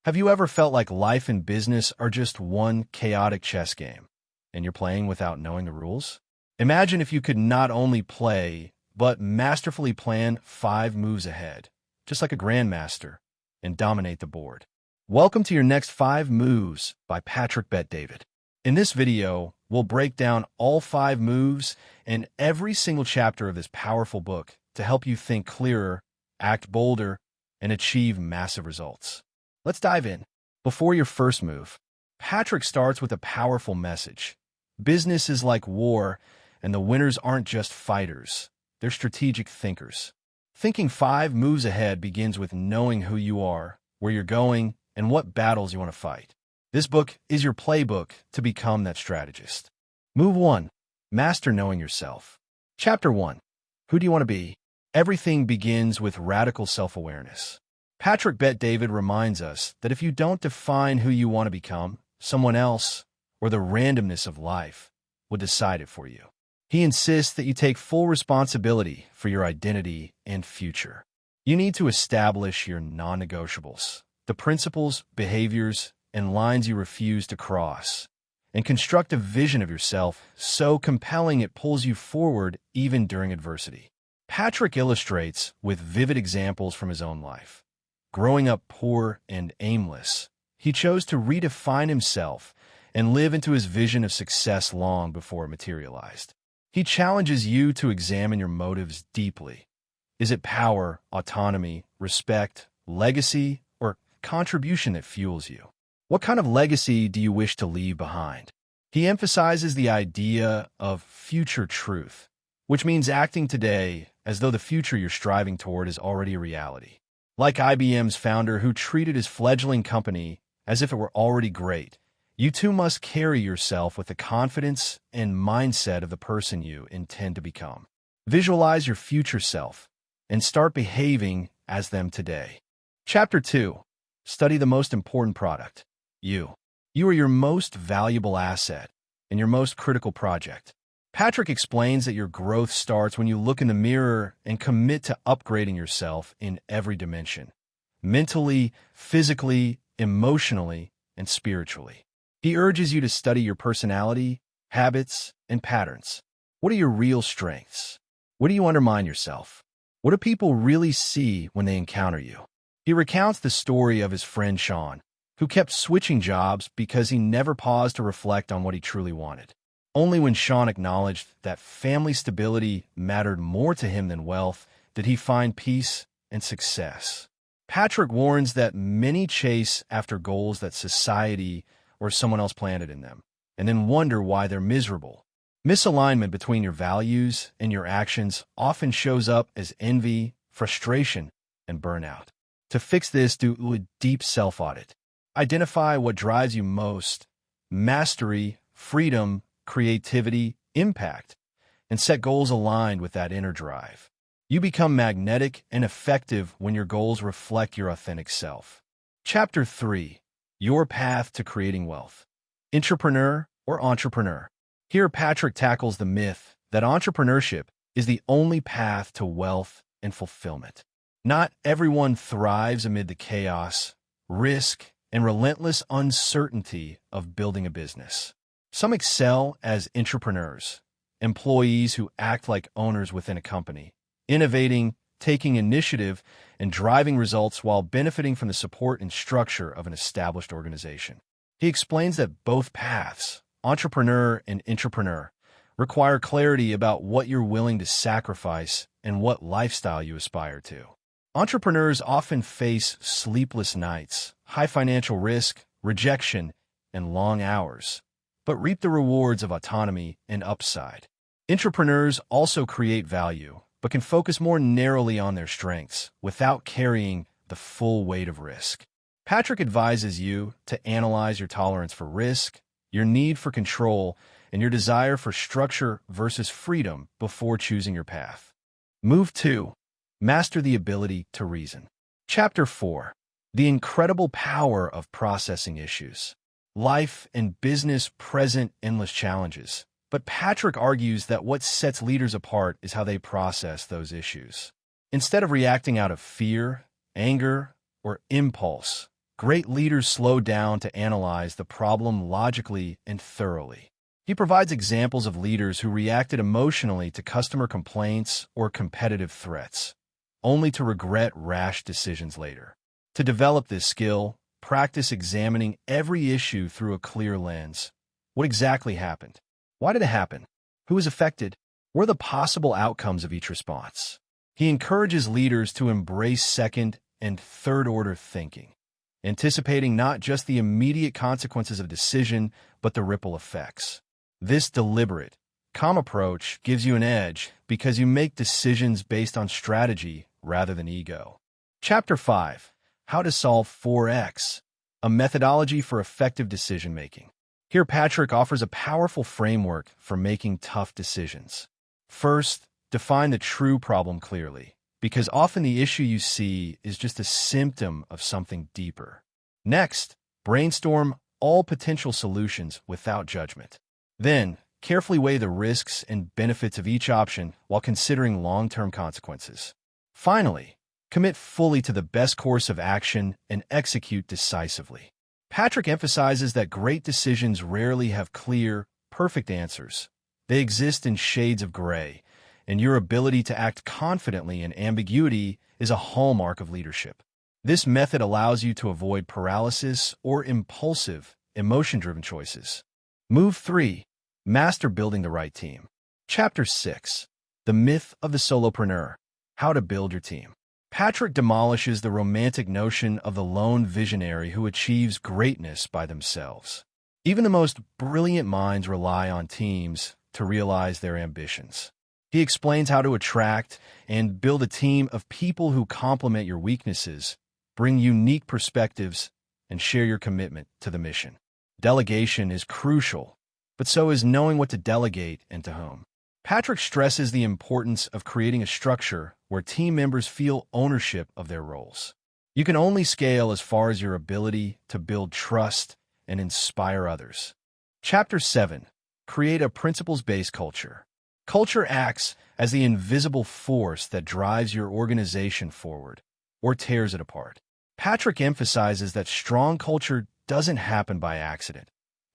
Have you ever felt like life and business are just one chaotic chess game, and you're playing without knowing the rules? Imagine if you could not only play, but masterfully plan 5 moves ahead, just like a grandmaster, and dominate the board. Welcome to your next 5 moves by Patrick Bet-David. In this video, we'll break down all 5 moves in every single chapter of this powerful book to help you think clearer, act bolder, and achieve massive results. Let's dive in. Before your first move, Patrick starts with a powerful message. Business is like war, and the winners aren't just fighters. They're strategic thinkers. Thinking 5 moves ahead begins with knowing who you are, where you're going, and what battles you want to fight. This book is your playbook to become that strategist. Move 1. Master knowing yourself. Chapter 1. Who do you want to be? Everything begins with radical self-awareness. Patrick Bet-David reminds us that if you don't define who you want to become, someone else, or the randomness of life, will decide it for you. He insists that you take full responsibility for your identity and future. You need to establish your non-negotiables, the principles, behaviors, and lines you refuse to cross, and construct a vision of yourself so compelling it pulls you forward even during adversity. Patrick illustrates with vivid examples from his own life. Growing up poor and aimless, he chose to redefine himself and live into his vision of success long before it materialized. He challenges you to examine your motives deeply. Is it power, autonomy, respect, legacy, or contribution that fuels you? What kind of legacy do you wish to leave behind? He emphasizes the idea of future truth, which means acting today as though the future you're striving toward is already a reality. Like IBM's founder who treated his fledgling company as if it were already great, you too must carry yourself with the confidence and mindset of the person you intend to become. Visualize your future self and start behaving as them today. Chapter 2. Study the most important product. You. You are your most valuable asset and your most critical project. Patrick explains that your growth starts when you look in the mirror and commit to upgrading yourself in every dimension, mentally, physically, emotionally, and spiritually. He urges you to study your personality, habits, and patterns. What are your real strengths? What do you undermine yourself? What do people really see when they encounter you? He recounts the story of his friend Sean, who kept switching jobs because he never paused to reflect on what he truly wanted. Only when Sean acknowledged that family stability mattered more to him than wealth did he find peace and success. Patrick warns that many chase after goals that society or someone else planted in them, and then wonder why they're miserable. Misalignment between your values and your actions often shows up as envy, frustration, and burnout. To fix this, do a deep self-audit. Identify what drives you most: mastery, freedom, creativity, impact, and set goals aligned with that inner drive. You become magnetic and effective when your goals reflect your authentic self. Chapter 3. Your path to creating wealth. Intrapreneur or entrepreneur. Here, Patrick tackles the myth that entrepreneurship is the only path to wealth and fulfillment. Not everyone thrives amid the chaos, risk, and relentless uncertainty of building a business. Some excel as intrapreneurs, employees who act like owners within a company, innovating, taking initiative, and driving results while benefiting from the support and structure of an established organization. He explains that both paths, entrepreneur and intrapreneur, require clarity about what you're willing to sacrifice and what lifestyle you aspire to. Entrepreneurs often face sleepless nights, high financial risk, rejection, and long hours, but reap the rewards of autonomy and upside. Intrapreneurs also create value, but can focus more narrowly on their strengths without carrying the full weight of risk. Patrick advises you to analyze your tolerance for risk, your need for control, and your desire for structure versus freedom before choosing your path. Move 2. Master the ability to reason. Chapter 4. The incredible power of processing issues. Life and business present endless challenges, but Patrick argues that what sets leaders apart is how they process those issues. Instead of reacting out of fear, anger, or impulse, great leaders slow down to analyze the problem logically and thoroughly. He provides examples of leaders who reacted emotionally to customer complaints or competitive threats, only to regret rash decisions later. To develop this skill, practice examining every issue through a clear lens. What exactly happened? Why did it happen? Who was affected? What are the possible outcomes of each response? He encourages leaders to embrace second and third-order thinking, anticipating not just the immediate consequences of a decision, but the ripple effects. This deliberate, calm approach gives you an edge because you make decisions based on strategy rather than ego. Chapter 5. How to Solve 4X, a methodology for effective decision-making. Here, Patrick offers a powerful framework for making tough decisions. First, define the true problem clearly, because often the issue you see is just a symptom of something deeper. Next, brainstorm all potential solutions without judgment. Then, carefully weigh the risks and benefits of each option while considering long-term consequences. Finally, commit fully to the best course of action and execute decisively. Patrick emphasizes that great decisions rarely have clear, perfect answers. They exist in shades of gray, and your ability to act confidently in ambiguity is a hallmark of leadership. This method allows you to avoid paralysis or impulsive, emotion-driven choices. Move 3. Master building the right team. Chapter 6. The myth of the solopreneur. How to build your team. Patrick demolishes the romantic notion of the lone visionary who achieves greatness by themselves. Even the most brilliant minds rely on teams to realize their ambitions. He explains how to attract and build a team of people who complement your weaknesses, bring unique perspectives, and share your commitment to the mission. Delegation is crucial, but so is knowing what to delegate and to whom. Patrick stresses the importance of creating a structure where team members feel ownership of their roles. You can only scale as far as your ability to build trust and inspire others. Chapter 7. Create a principles-based culture. Culture acts as the invisible force that drives your organization forward or tears it apart. Patrick emphasizes that strong culture doesn't happen by accident.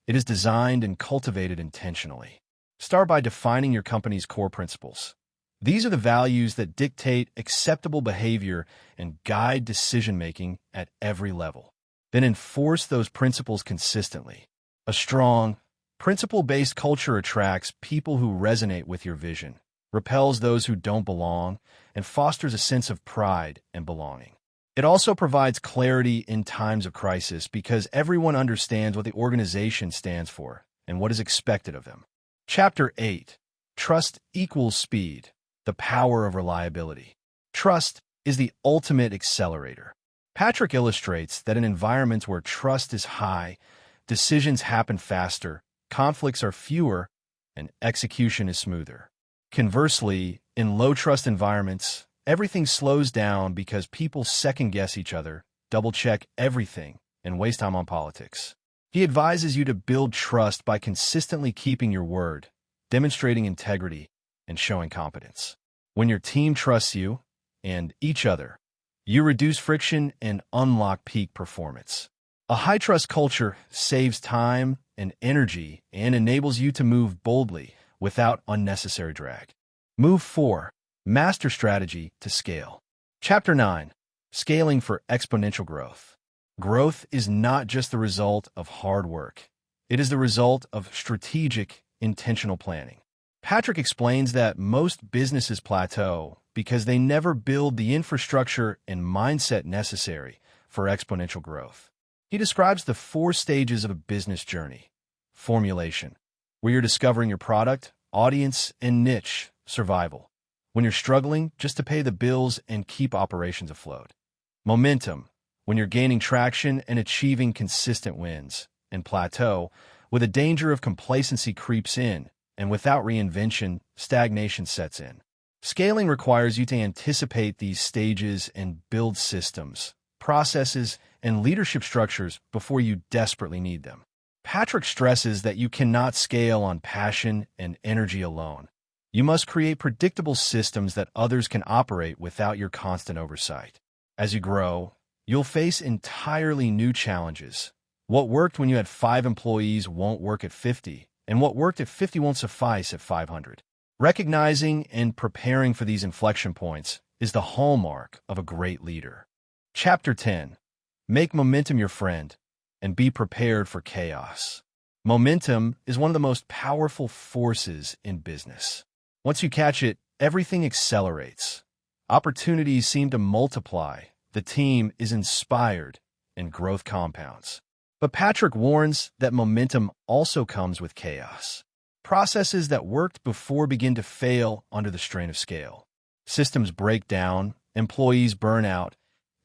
It is designed and cultivated intentionally. Start by defining your company's core principles. These are the values that dictate acceptable behavior and guide decision-making at every level. Then enforce those principles consistently. A strong, principle-based culture attracts people who resonate with your vision, repels those who don't belong, and fosters a sense of pride and belonging. It also provides clarity in times of crisis because everyone understands what the organization stands for and what is expected of them. Chapter 8. Trust equals speed, the power of reliability. Trust is the ultimate accelerator. Patrick illustrates that in environments where trust is high, decisions happen faster, conflicts are fewer, and execution is smoother. Conversely, in low-trust environments, everything slows down because people second-guess each other, double-check everything, and waste time on politics. He advises you to build trust by consistently keeping your word, demonstrating integrity, and showing competence. When your team trusts you and each other, you reduce friction and unlock peak performance. A high-trust culture saves time and energy and enables you to move boldly without unnecessary drag. Move 4. Master strategy to scale. Chapter 9. Scaling for exponential growth. Growth is not just the result of hard work. It is the result of strategic, intentional planning. Patrick explains that most businesses plateau because they never build the infrastructure and mindset necessary for exponential growth. He describes the 4 stages of a business journey. Formulation, where you're discovering your product, audience, and niche. Survival, when you're struggling just to pay the bills and keep operations afloat. Momentum, when you're gaining traction and achieving consistent wins. And plateau, where the danger of complacency creeps in, and without reinvention, stagnation sets in. Scaling requires you to anticipate these stages and build systems, processes, and leadership structures before you desperately need them. Patrick stresses that you cannot scale on passion and energy alone. You must create predictable systems that others can operate without your constant oversight. As you grow, You'll face entirely new challenges. What worked when you had 5 employees won't work at 50, and what worked at 50 won't suffice at 500. Recognizing and preparing for these inflection points is the hallmark of a great leader. Chapter 10. Make momentum your friend and be prepared for chaos. Momentum is one of the most powerful forces in business. Once you catch it, everything accelerates. Opportunities seem to multiply, the team is inspired, and growth compounds. But Patrick warns that momentum also comes with chaos. Processes that worked before begin to fail under the strain of scale. Systems break down, employees burn out,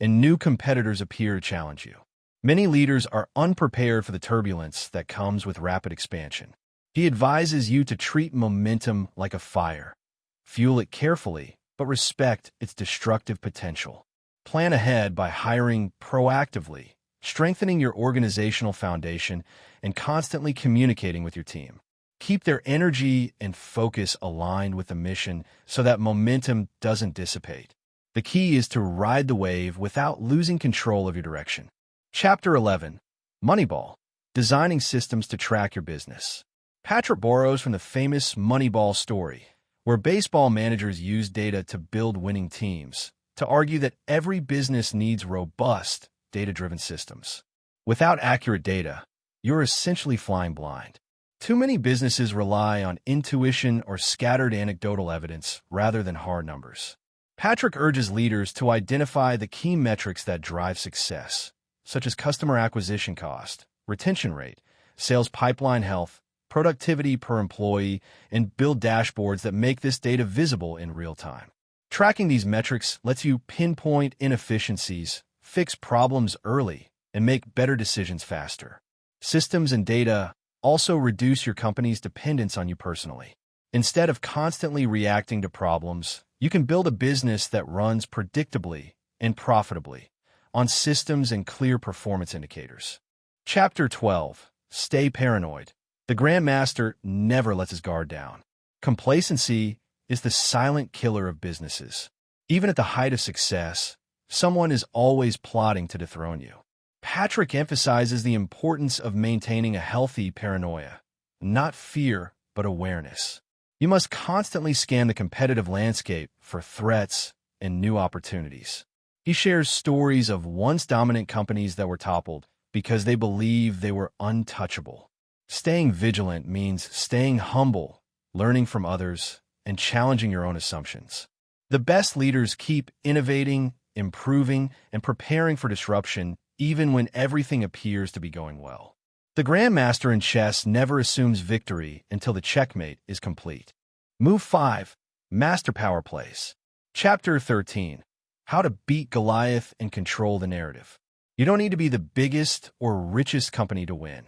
and new competitors appear to challenge you. Many leaders are unprepared for the turbulence that comes with rapid expansion. He advises you to treat momentum like a fire. Fuel it carefully, but respect its destructive potential. Plan ahead by hiring proactively, strengthening your organizational foundation, and constantly communicating with your team. Keep their energy and focus aligned with the mission so that momentum doesn't dissipate. The key is to ride the wave without losing control of your direction. Chapter 11. Moneyball. Designing systems to track your business. Patrick borrows from the famous Moneyball story, where baseball managers use data to build winning teams, to argue that every business needs robust, data-driven systems. Without accurate data, you're essentially flying blind. Too many businesses rely on intuition or scattered anecdotal evidence rather than hard numbers. Patrick urges leaders to identify the key metrics that drive success, such as customer acquisition cost, retention rate, sales pipeline health, productivity per employee, and build dashboards that make this data visible in real time. Tracking these metrics lets you pinpoint inefficiencies, fix problems early, and make better decisions faster. Systems and data also reduce your company's dependence on you personally. Instead of constantly reacting to problems, you can build a business that runs predictably and profitably on systems and clear performance indicators. Chapter 12. Stay paranoid. The Grandmaster never lets his guard down. Complacency is the silent killer of businesses. Even at the height of success, someone is always plotting to dethrone you. Patrick emphasizes the importance of maintaining a healthy paranoia, not fear, but awareness. You must constantly scan the competitive landscape for threats and new opportunities. He shares stories of once dominant companies that were toppled because they believed they were untouchable. Staying vigilant means staying humble, learning from others, and challenging your own assumptions. The best leaders keep innovating, improving, and preparing for disruption even when everything appears to be going well. The Grandmaster in chess never assumes victory until the checkmate is complete. Move 5. Master Power Plays. Chapter 13. How to beat Goliath and control the narrative. You don't need to be the biggest or richest company to win.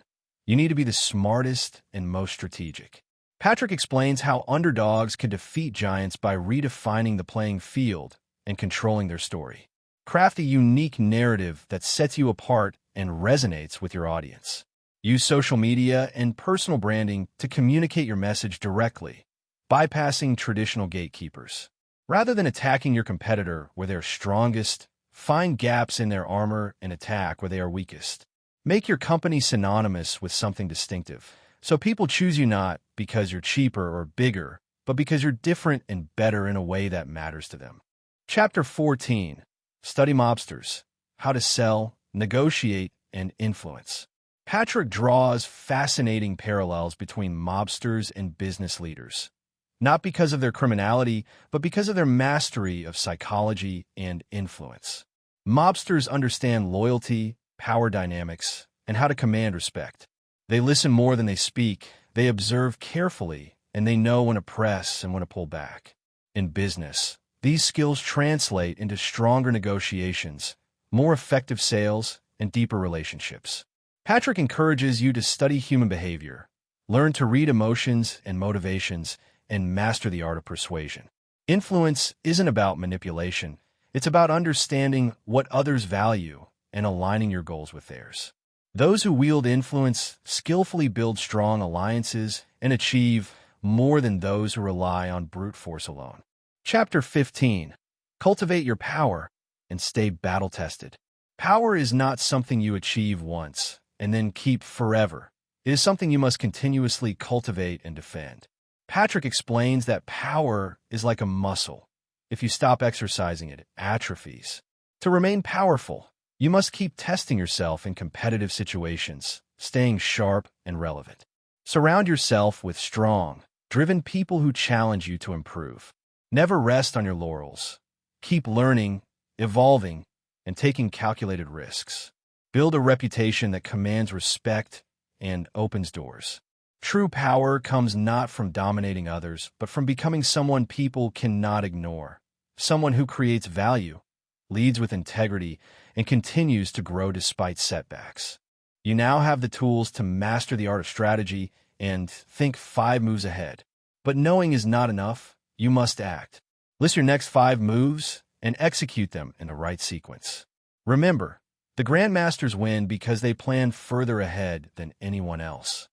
You need to be the smartest and most strategic. Patrick explains how underdogs can defeat giants by redefining the playing field and controlling their story. Craft a unique narrative that sets you apart and resonates with your audience. Use social media and personal branding to communicate your message directly, bypassing traditional gatekeepers. Rather than attacking your competitor where they're strongest, find gaps in their armor and attack where they are weakest. Make your company synonymous with something distinctive, so people choose you not because you're cheaper or bigger, but because you're different and better in a way that matters to them. Chapter 14. Study Mobsters. How to sell, negotiate, and influence. Patrick draws fascinating parallels between mobsters and business leaders, not because of their criminality, but because of their mastery of psychology and influence. Mobsters understand loyalty, power dynamics, and how to command respect. They listen more than they speak, they observe carefully, and they know when to press and when to pull back. In business, these skills translate into stronger negotiations, more effective sales, and deeper relationships. Patrick encourages you to study human behavior, learn to read emotions and motivations, and master the art of persuasion. Influence isn't about manipulation. It's about understanding what others value and aligning your goals with theirs. Those who wield influence skillfully build strong alliances and achieve more than those who rely on brute force alone. Chapter 15. Cultivate your power and stay battle-tested. Power is not something you achieve once and then keep forever. It is something you must continuously cultivate and defend. Patrick explains that power is like a muscle. If you stop exercising it, it atrophies. To remain powerful, you must keep testing yourself in competitive situations, staying sharp and relevant. Surround yourself with strong, driven people who challenge you to improve. Never rest on your laurels. Keep learning, evolving, and taking calculated risks. Build a reputation that commands respect and opens doors. True power comes not from dominating others, but from becoming someone people cannot ignore. Someone who creates value, leads with integrity, and continues to grow despite setbacks. You now have the tools to master the art of strategy and think 5 moves ahead. But knowing is not enough. You must act. List your next 5 moves and execute them in the right sequence. Remember, the Grandmasters win because they plan further ahead than anyone else.